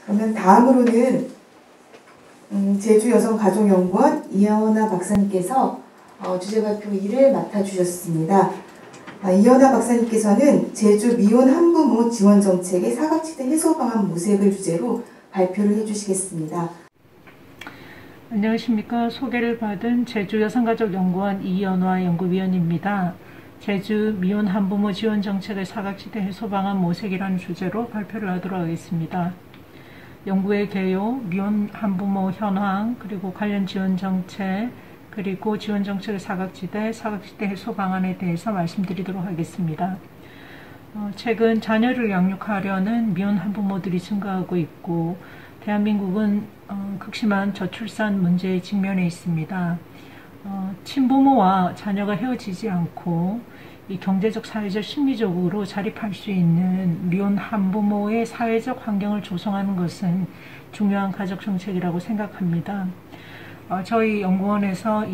그러면 다음으로는 제주여성가족연구원 이연아 박사님께서 주제발표 2를 맡아주셨습니다. 이연아 박사님께서는 제주 미혼 한부모 지원정책의 사각지대 해소 방안 모색을 주제로 발표를 해주시겠습니다. 안녕하십니까. 소개를 받은 제주여성가족연구원 이연화 연구위원입니다. 제주 미혼 한부모 지원 정책의 사각지대 해소 방안 모색이라는 주제로 발표를 하도록 하겠습니다. 연구의 개요, 미혼 한부모 현황, 그리고 관련 지원 정책, 그리고 지원 정책의 사각지대 해소 방안에 대해서 말씀드리도록 하겠습니다. 최근 자녀를 양육하려는 미혼 한부모들이 증가하고 있고 대한민국은 극심한 저출산 문제에 직면해 있습니다. 친부모와 자녀가 헤어지지 않고 이 경제적, 사회적, 심리적으로 자립할 수 있는 미혼 한부모의 사회적 환경을 조성하는 것은 중요한 가족정책이라고 생각합니다. 저희 연구원에서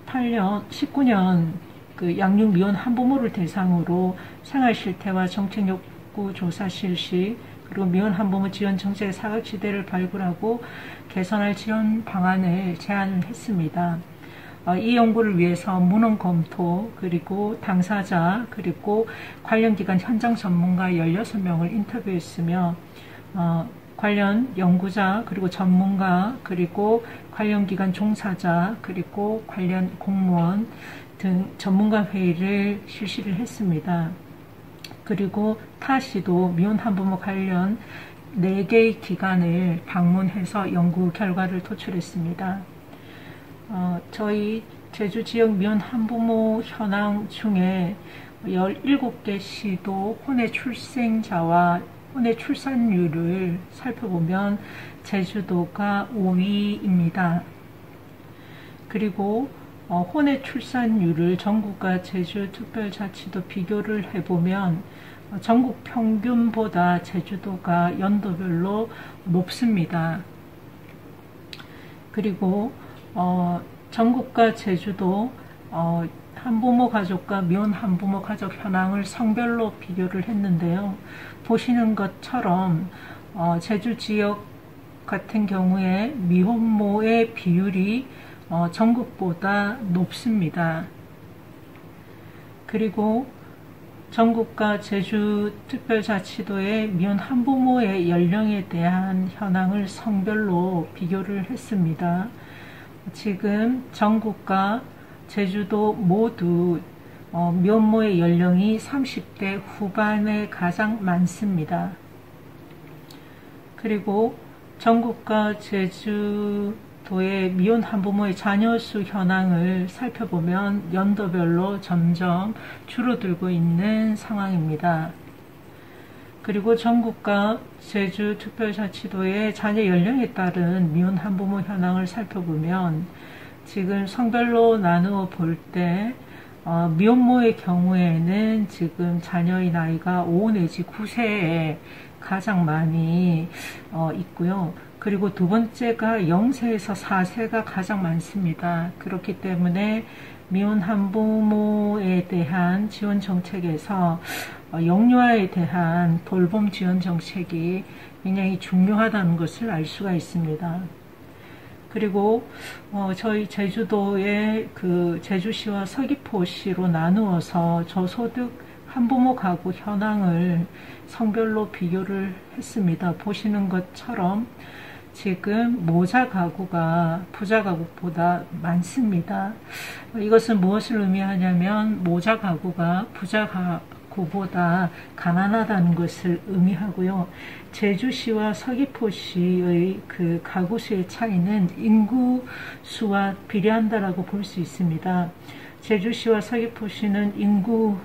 19년 그 양육 미혼 한부모를 대상으로 생활실태와 정책욕구 조사 실시, 그리고 미혼 한부모 지원 정책의 사각지대를 발굴하고 개선할 지원 방안을 제안을 했습니다. 이 연구를 위해서 문헌 검토, 그리고 당사자, 그리고 관련 기관 현장 전문가 16명을 인터뷰했으며 관련 연구자, 그리고 전문가, 그리고 관련 기관 종사자, 그리고 관련 공무원 등 전문가 회의를 실시를 했습니다. 그리고 타시도 미혼 한부모 관련 4개의 기관을 방문해서 연구 결과를 도출했습니다. 저희 제주 지역 미혼 한부모 현황 중에 17개 시도 혼외 출생자와 혼외 출산율을 살펴보면 제주도가 5위입니다. 그리고 혼외 출산율을 전국과 제주특별자치도 비교를 해보면 전국 평균보다 제주도가 연도별로 높습니다. 그리고 전국과 제주도 한부모 가족과 미혼 한부모 가족 현황을 성별로 비교를 했는데요. 보시는 것처럼 제주 지역 같은 경우에 미혼모의 비율이 전국보다 높습니다. 그리고 전국과 제주특별자치도의 미혼 한부모의 연령에 대한 현황을 성별로 비교를 했습니다. 지금 전국과 제주도 모두 미혼모의 연령이 30대 후반에 가장 많습니다. 그리고 전국과 제주도의 미혼 한부모의 자녀 수 현황을 살펴보면 연도별로 점점 줄어들고 있는 상황입니다. 그리고 전국과 제주특별자치도의 자녀 연령에 따른 미혼 한부모 현황을 살펴보면 지금 성별로 나누어 볼 때 미혼모의 경우에는 지금 자녀의 나이가 5 내지 9세에 가장 많이 있고요. 그리고 두 번째가 0세에서 4세가 가장 많습니다. 그렇기 때문에 미혼 한부모에 대한 지원 정책에서 영유아에 대한 돌봄 지원 정책이 굉장히 중요하다는 것을 알 수가 있습니다. 그리고 저희 제주도의 그 제주시와 서귀포시로 나누어서 저소득 한부모 가구 현황을 성별로 비교를 했습니다. 보시는 것처럼 지금 모자 가구가 부자 가구보다 많습니다. 이것은 무엇을 의미하냐면 모자 가구가 부자 가구보다 가난하다는 것을 의미하고요. 제주시와 서귀포시의 그 가구 수의 차이는 인구 수와 비례한다라고 볼 수 있습니다. 제주시와 서귀포시는 인구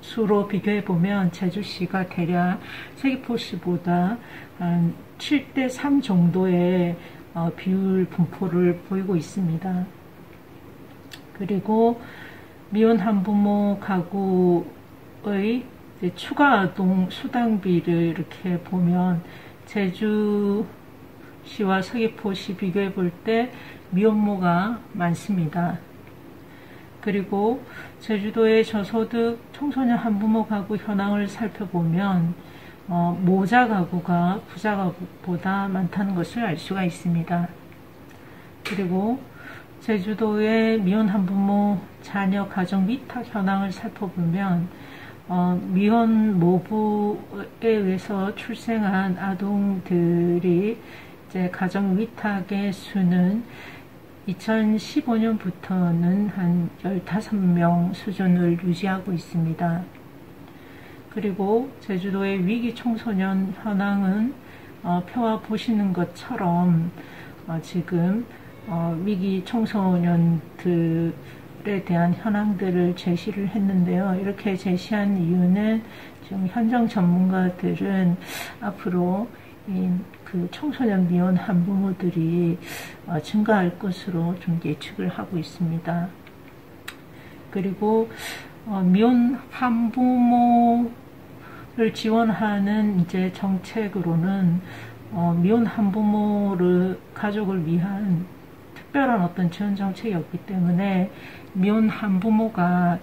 수로 비교해 보면 제주시가 대략 서귀포시보다 한 7대 3 정도의 비율 분포를 보이고 있습니다. 그리고 미혼 한부모 가구의 추가 아동 수당비를 이렇게 보면 제주시와 서귀포시 비교해 볼 때 미혼모가 많습니다. 그리고 제주도의 저소득 청소년 한부모 가구 현황을 살펴보면 모자 가구가 부자 가구보다 많다는 것을 알 수가 있습니다. 그리고 제주도의 미혼 한부모 자녀 가정 위탁 현황을 살펴보면 미혼 모부에 의해서 출생한 아동들이 이제 가정 위탁의 수는 2015년부터는 한 15명 수준을 유지하고 있습니다. 그리고 제주도의 위기 청소년 현황은 표와 보시는 것처럼 지금 위기 청소년들에 대한 현황들을 제시를 했는데요. 이렇게 제시한 이유는 지금 현장 전문가들은 앞으로 그 청소년 미혼 한부모들이 증가할 것으로 좀 예측을 하고 있습니다. 그리고 미혼 한부모를 지원하는 이제 정책으로는 미혼 한부모를 가족을 위한 특별한 어떤 지원 정책이 없기 때문에 미혼 한부모가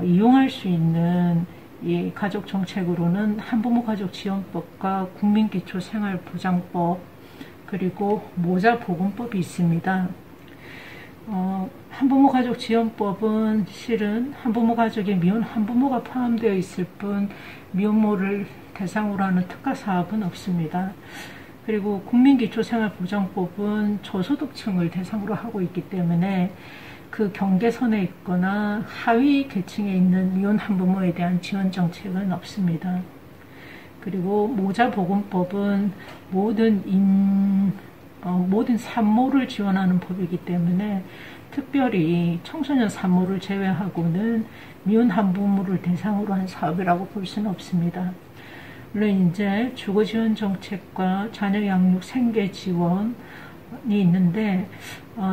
이용할 수 있는 이 가족 정책으로는 한부모 가족 지원법과 국민기초생활보장법 그리고 모자보건법이 있습니다. 한부모 가족 지원법은 실은 한부모 가족에 미혼 한부모가 포함되어 있을 뿐 미혼모를 대상으로 하는 특가 사업은 없습니다. 그리고 국민기초생활보장법은 저소득층을 대상으로 하고 있기 때문에 그 경계선에 있거나 하위 계층에 있는 미혼 한부모에 대한 지원 정책은 없습니다. 그리고 모자보건법은 모든 산모를 지원하는 법이기 때문에 특별히 청소년 산모를 제외하고는 미혼 한부모를 대상으로 한 사업이라고 볼 수는 없습니다. 물론 이제 주거 지원 정책과 자녀 양육 생계 지원이 있는데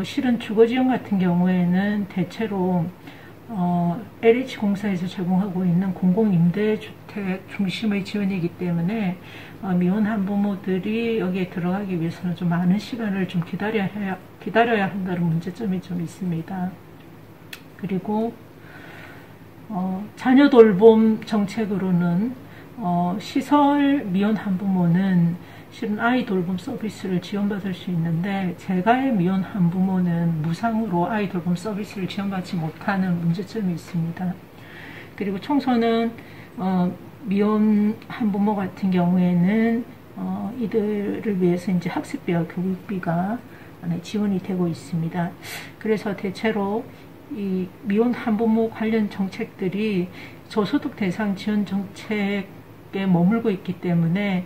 실은 주거 지원 같은 경우에는 대체로 LH공사에서 제공하고 있는 공공임대주택 중심의 지원이기 때문에 미혼 한부모들이 여기에 들어가기 위해서는 좀 많은 시간을 좀 기다려야 한다는 문제점이 좀 있습니다. 그리고 자녀 돌봄 정책으로는 시설 미혼 한부모는 실은 아이 돌봄 서비스를 지원받을 수 있는데 제가의 미혼 한부모는 무상으로 아이 돌봄 서비스를 지원받지 못하는 문제점이 있습니다. 그리고 청소년 미혼 한부모 같은 경우에는 이들을 위해서 이제 학습비와 교육비가 지원이 되고 있습니다. 그래서 대체로 이 미혼 한부모 관련 정책들이 저소득 대상 지원 정책에 머물고 있기 때문에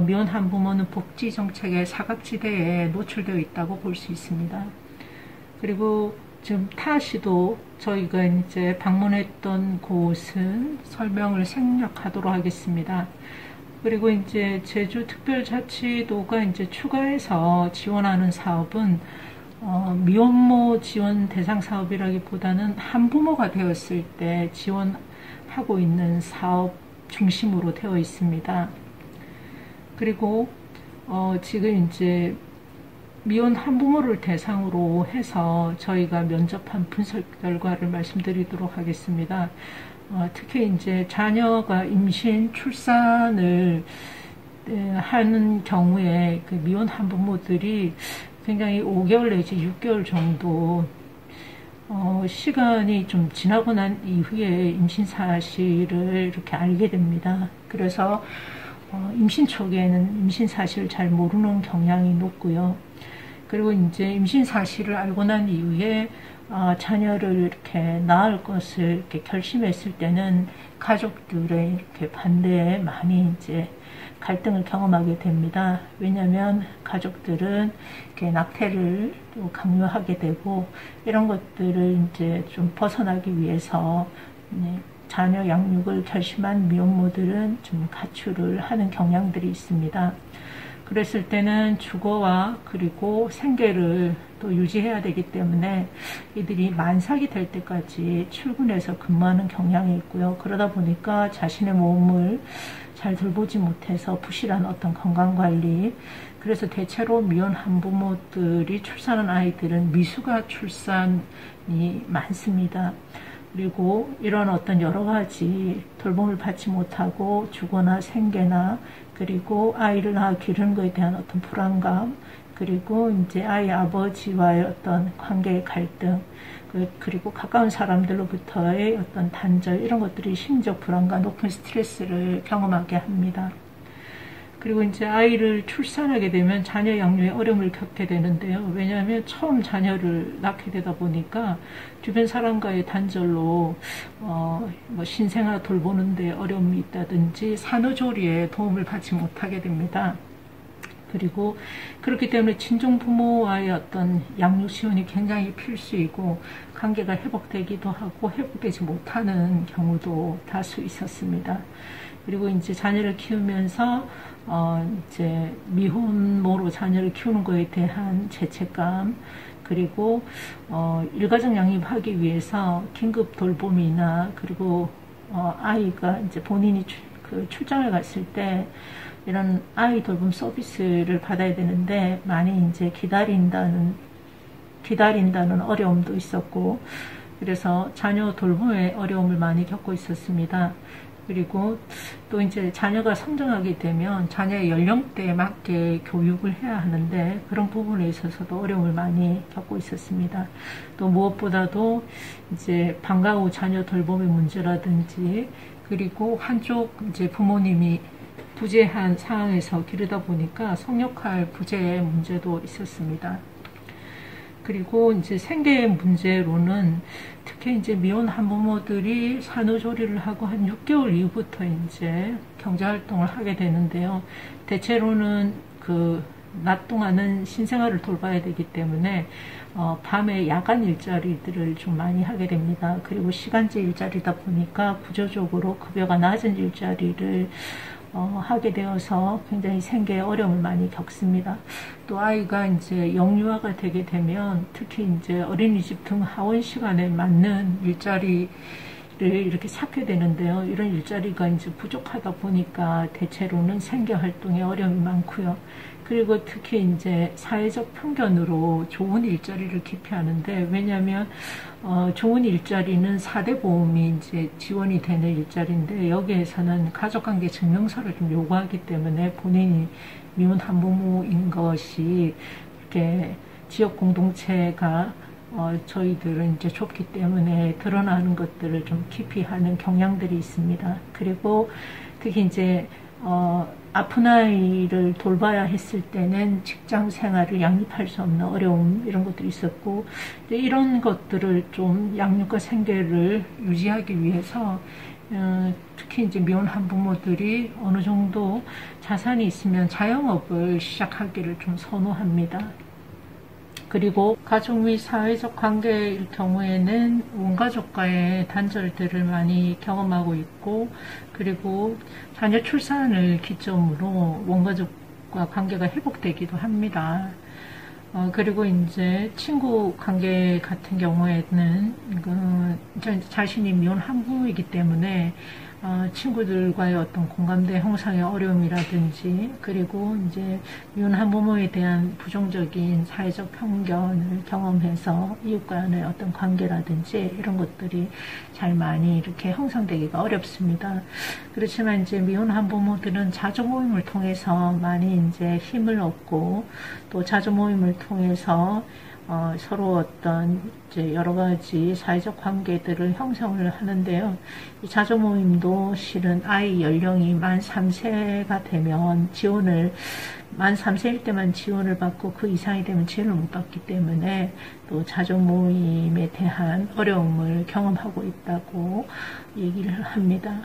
미혼 한부모는 복지 정책의 사각지대에 노출되어 있다고 볼 수 있습니다. 그리고 지금 타시도 저희가 이제 방문했던 곳은 설명을 생략하도록 하겠습니다. 그리고 이제 제주특별자치도가 이제 추가해서 지원하는 사업은 미혼모 지원 대상 사업이라기보다는 한부모가 되었을 때 지원하고 있는 사업 중심으로 되어 있습니다. 그리고 지금 이제 미혼 한부모를 대상으로 해서 저희가 면접한 분석 결과를 말씀드리도록 하겠습니다. 특히 이제 자녀가 임신, 출산을 하는 경우에 그 미혼 한부모들이 굉장히 5개월 내지 6개월 정도 시간이 좀 지나고 난 이후에 임신 사실을 이렇게 알게 됩니다. 그래서 임신 초기에는 임신 사실을 잘 모르는 경향이 높고요. 그리고 이제 임신 사실을 알고 난 이후에 자녀를 이렇게 낳을 것을 이렇게 결심했을 때는 가족들의 이렇게 반대에 많이 이제 갈등을 경험하게 됩니다. 왜냐하면 가족들은 이렇게 낙태를 또 강요하게 되고 이런 것들을 이제 좀 벗어나기 위해서 자녀 양육을 결심한 미혼모들은 좀 가출을 하는 경향들이 있습니다. 그랬을 때는 주거와 그리고 생계를 또 유지해야 되기 때문에 이들이 만삭이 될 때까지 출근해서 근무하는 경향이 있고요. 그러다 보니까 자신의 몸을 잘 돌보지 못해서 부실한 어떤 건강관리, 그래서 대체로 미혼 한부모들이 출산한 아이들은 미숙아 출산이 많습니다. 그리고 이런 어떤 여러 가지 돌봄을 받지 못하고 주거나 생계나 그리고 아이를 낳아 기르는 것에 대한 어떤 불안감, 그리고 이제 아이 아버지와의 어떤 관계의 갈등, 그리고 가까운 사람들로부터의 어떤 단절, 이런 것들이 심리적 불안과 높은 스트레스를 경험하게 합니다. 그리고 이제 아이를 출산하게 되면 자녀 양육에 어려움을 겪게 되는데요. 왜냐하면 처음 자녀를 낳게 되다 보니까 주변 사람과의 단절로 뭐 신생아 돌보는데 어려움이 있다든지 산후조리에 도움을 받지 못하게 됩니다. 그리고 그렇기 때문에 친정 부모와의 어떤 양육 지원이 굉장히 필수이고 관계가 회복되기도 하고 회복되지 못하는 경우도 다수 있었습니다. 그리고 이제 자녀를 키우면서 이제 미혼모로 자녀를 키우는 것에 대한 죄책감, 그리고 일가정 양립하기 위해서 긴급 돌봄이나, 그리고 아이가 이제 본인이 출장을 갔을 때 이런 아이 돌봄 서비스를 받아야 되는데 많이 이제 기다린다는 어려움도 있었고, 그래서 자녀 돌봄에 어려움을 많이 겪고 있었습니다. 그리고 또 이제 자녀가 성장하게 되면 자녀의 연령대에 맞게 교육을 해야 하는데 그런 부분에 있어서도 어려움을 많이 겪고 있었습니다. 또 무엇보다도 이제 방과 후 자녀 돌봄의 문제라든지, 그리고 한쪽 이제 부모님이 부재한 상황에서 기르다 보니까 성역할 부재의 문제도 있었습니다. 그리고 이제 생계의 문제로는 특히 이제 미혼 한부모들이 산후조리를 하고 한 6개월 이후부터 이제 경제활동을 하게 되는데요. 대체로는 낮 동안은 신생아를 돌봐야 되기 때문에 밤에 야간 일자리들을 좀 많이 하게 됩니다. 그리고 시간제 일자리다 보니까 구조적으로 급여가 낮은 일자리를 하게 되어서 굉장히 생계에 어려움을 많이 겪습니다. 또 아이가 이제 영유아가 되게 되면 특히 이제 어린이집 등 하원 시간에 맞는 일자리를 이렇게 찾게 되는데요. 이런 일자리가 이제 부족하다 보니까 대체로는 생계 활동에 어려움이 많고요. 그리고 특히 이제 사회적 편견으로 좋은 일자리를 기피하는데, 왜냐하면 좋은 일자리는 4대 보험이 이제 지원이 되는 일자리인데 여기에서는 가족관계 증명서를 좀 요구하기 때문에 본인이 미혼 한부모인 것이 이렇게 지역 공동체가 저희들은 이제 좁기 때문에 드러나는 것들을 좀 기피하는 경향들이 있습니다. 그리고 특히 이제 아픈 아이를 돌봐야 했을 때는 직장 생활을 양립할 수 없는 어려움, 이런 것들이 있었고, 이런 것들을 좀 양육과 생계를 유지하기 위해서 특히 이제 미혼 한부모들이 어느 정도 자산이 있으면 자영업을 시작하기를 좀 선호합니다. 그리고 가족 및 사회적 관계일 경우에는 원가족과의 단절들을 많이 경험하고 있고, 그리고 자녀 출산을 기점으로 원가족과 관계가 회복되기도 합니다. 그리고 이제 친구 관계 같은 경우에는 자신이 미혼 한부모이기 때문에 친구들과의 어떤 공감대 형성의 어려움이라든지, 그리고 이제 미혼 한부모에 대한 부정적인 사회적 편견을 경험해서 이웃 간의 어떤 관계라든지 이런 것들이 잘 많이 이렇게 형성되기가 어렵습니다. 그렇지만 이제 미혼 한부모들은 자조 모임을 통해서 많이 이제 힘을 얻고, 또 자조 모임을 통해서 서로 어떤 이제 여러 가지 사회적 관계들을 형성을 하는데요. 이 자조 모임도 실은 아이 연령이 만 3세가 되면 만 3세일 때만 지원을 받고 그 이상이 되면 지원을 못 받기 때문에 또 자조 모임에 대한 어려움을 경험하고 있다고 얘기를 합니다.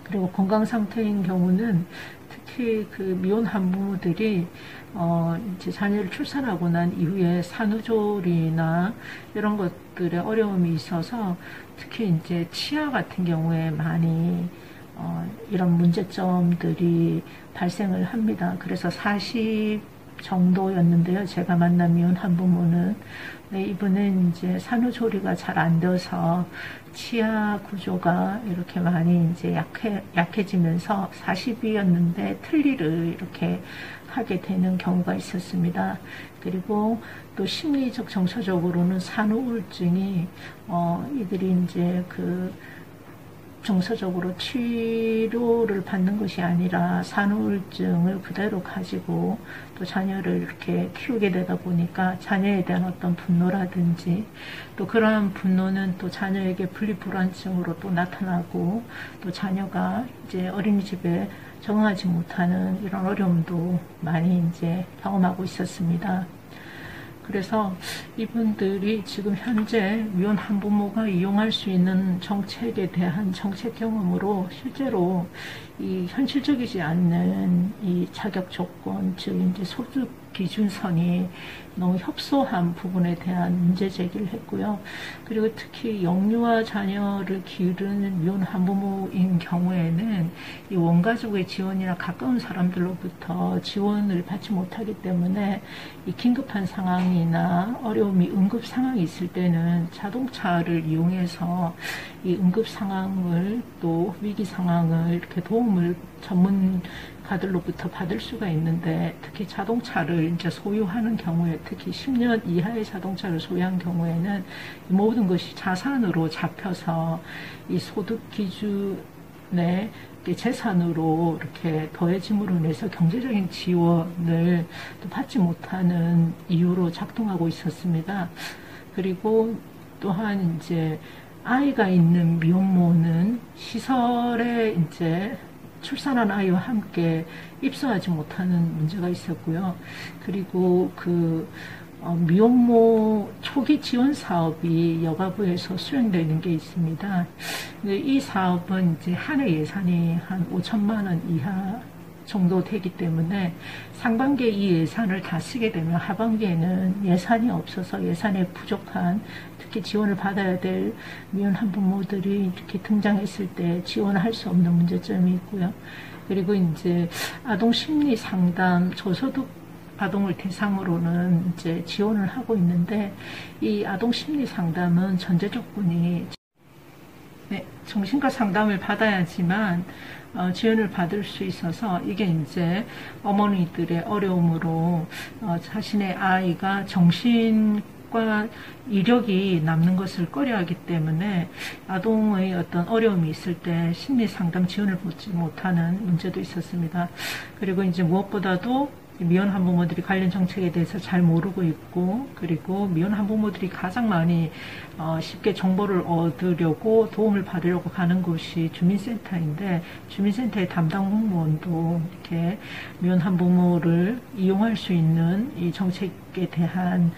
그리고 건강 상태인 경우는 특히 미혼 한부모들이 이제 자녀를 출산하고 난 이후에 산후조리나 이런 것들에 어려움이 있어서 특히 이제 치아 같은 경우에 많이 이런 문제점들이 발생을 합니다. 그래서 40 정도였는데요. 제가 만난 미혼 한부모는. 네, 이분은 이제 산후조리가 잘 안 돼서 치아 구조가 이렇게 많이 이제 약해지면서 40이었는데 틀니를 이렇게 하게 되는 경우가 있었습니다. 그리고 또 심리적 정서적으로는 산후우울증이 이들이 이제 그 정서적으로 치료를 받는 것이 아니라 산후우울증을 그대로 가지고 또 자녀를 이렇게 키우게 되다 보니까 자녀에 대한 어떤 분노라든지 또 그러한 분노는 또 자녀에게 분리불안증으로 또 나타나고 또 자녀가 이제 어린이집에 적응하지 못하는 이런 어려움도 많이 이제 경험하고 있었습니다. 그래서 이분들이 지금 현재 미혼 한부모가 이용할 수 있는 정책에 대한 정책 경험으로 실제로 이 현실적이지 않는 이 자격 조건, 즉 이제 소득 기준선이 너무 협소한 부분에 대한 문제 제기를 했고요. 그리고 특히 영유아 자녀를 기르는 미혼 한부모인 경우에는 이 원가족의 지원이나 가까운 사람들로부터 지원을 받지 못하기 때문에 이 긴급한 상황이나 어려움이 응급 상황이 있을 때는 자동차를 이용해서 이 응급 상황을 또 위기 상황을 이렇게 도움을 전문가들로부터 받을 수가 있는데 특히 자동차를 이제 소유하는 경우에 특히 10년 이하의 자동차를 소유한 경우에는 이 모든 것이 자산으로 잡혀서 이 소득 기준에 재산으로 이렇게 더해짐으로 인해서 경제적인 지원을 또 받지 못하는 이유로 작동하고 있었습니다. 그리고 또한 이제 아이가 있는 미혼모는 시설에 이제 출산한 아이와 함께 입소하지 못하는 문제가 있었고요. 그리고 그 미혼모 초기 지원 사업이 여가부에서 수행되는 게 있습니다. 이 사업은 이제 한 해 예산이 한 5천만 원 이하 정도 되기 때문에 상반기에 이 예산을 다 쓰게 되면 하반기에는 예산이 없어서 예산에 부족한 특히 지원을 받아야 될 미혼 한부모들이 이렇게 등장했을 때 지원을 할 수 없는 문제점이 있고요. 그리고 이제 아동 심리 상담 저소득 아동을 대상으로는 이제 지원을 하고 있는데 이 아동 심리 상담은 전제 조건이 정신과 상담을 받아야지만 지원을 받을 수 있어서 이게 이제 어머니들의 어려움으로 자신의 아이가 정신과 이력이 남는 것을 꺼려하기 때문에 아동의 어떤 어려움이 있을 때 심리 상담 지원을 받지 못하는 문제도 있었습니다. 그리고 이제 무엇보다도 미혼 한부모들이 관련 정책에 대해서 잘 모르고 있고 그리고 미혼 한부모들이 가장 많이 쉽게 정보를 얻으려고 도움을 받으려고 가는 곳이 주민센터인데 주민센터의 담당 공무원도 이렇게 미혼 한부모를 이용할 수 있는 이 정책에 대한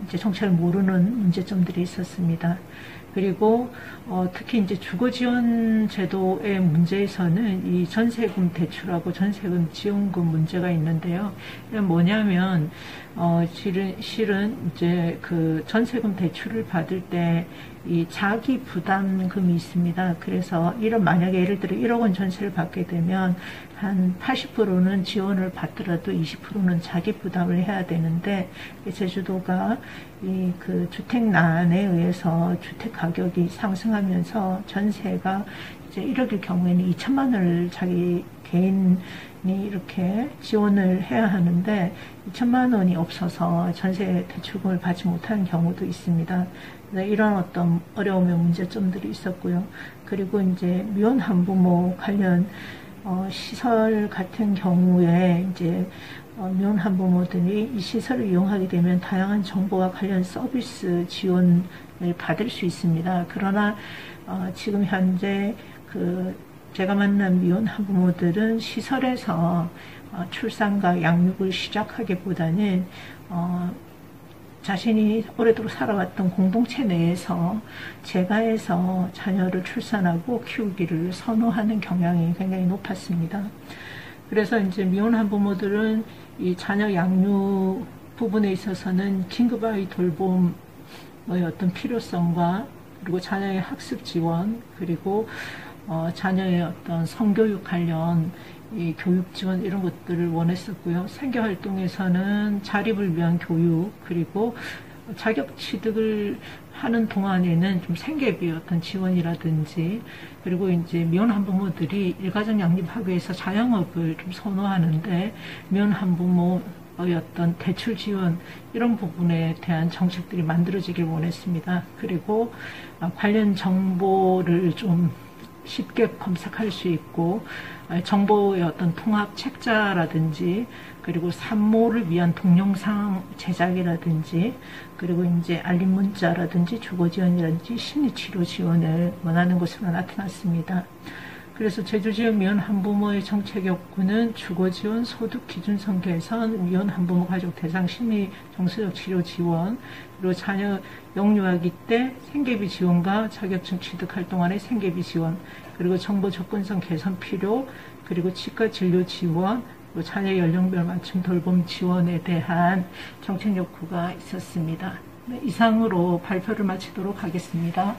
이제 정책을 모르는 문제점들이 있었습니다. 그리고 특히 이제 주거지원 제도의 문제에서는 이 전세금 대출하고 전세금 지원금 문제가 있는데요. 이건 뭐냐면 실은 이제 그 전세금 대출을 받을 때 이 자기 부담금이 있습니다. 그래서 만약에 예를 들어 1억 원 전세를 받게 되면 한 80%는 지원을 받더라도 20%는 자기 부담을 해야 되는데 제주도가 이 그 주택난에 의해서 주택 가격이 상승하면서 전세가 이제 1억일 경우에는 2천만 원을 자기 개인이 이렇게 지원을 해야 하는데 2천만 원이 없어서 전세 대출금을 받지 못하는 경우도 있습니다. 이런 어떤 어려움의 문제점들이 있었고요. 그리고 이제 미혼 한부모 관련 시설 같은 경우에 이제 미혼 한부모들이 이 시설을 이용하게 되면 다양한 정보와 관련 서비스 지원을 받을 수 있습니다. 그러나 지금 현재 제가 만난 미혼 한부모들은 시설에서 출산과 양육을 시작하기보다는 자신이 오래도록 살아왔던 공동체 내에서 재가해서 자녀를 출산하고 키우기를 선호하는 경향이 굉장히 높았습니다. 그래서 이제 미혼 한부모들은 이 자녀 양육 부분에 있어서는 긴급 아이 돌봄의 어떤 필요성과 그리고 자녀의 학습 지원 그리고 자녀의 어떤 성교육 관련 이 교육 지원 이런 것들을 원했었고요. 생계활동에서는 자립을 위한 교육, 그리고 자격 취득을 하는 동안에는 좀 생계비 어떤 지원이라든지, 그리고 이제 미혼 한부모들이 일가정 양립하기 위해서 자영업을 좀 선호하는데 미혼 한부모의 어떤 대출 지원 이런 부분에 대한 정책들이 만들어지길 원했습니다. 그리고 관련 정보를 좀 쉽게 검색할 수 있고, 정보의 어떤 통합 책자라든지, 그리고 산모를 위한 동영상 제작이라든지, 그리고 이제 알림 문자라든지 주거 지원이라든지 심리치료 지원을 원하는 것으로 나타났습니다. 그래서 제주 지역 미혼 한부모의 정책 욕구는 주거 지원, 소득 기준선 개선, 미혼 한부모 가족 대상 심리 정서적 치료 지원, 그리고 자녀 영유아기 때 생계비 지원과 자격증 취득할 동안의 생계비 지원, 그리고 정보 접근성 개선 필요, 그리고 치과 진료 지원, 그리고 자녀 연령별 맞춤 돌봄 지원에 대한 정책 욕구가 있었습니다. 네, 이상으로 발표를 마치도록 하겠습니다.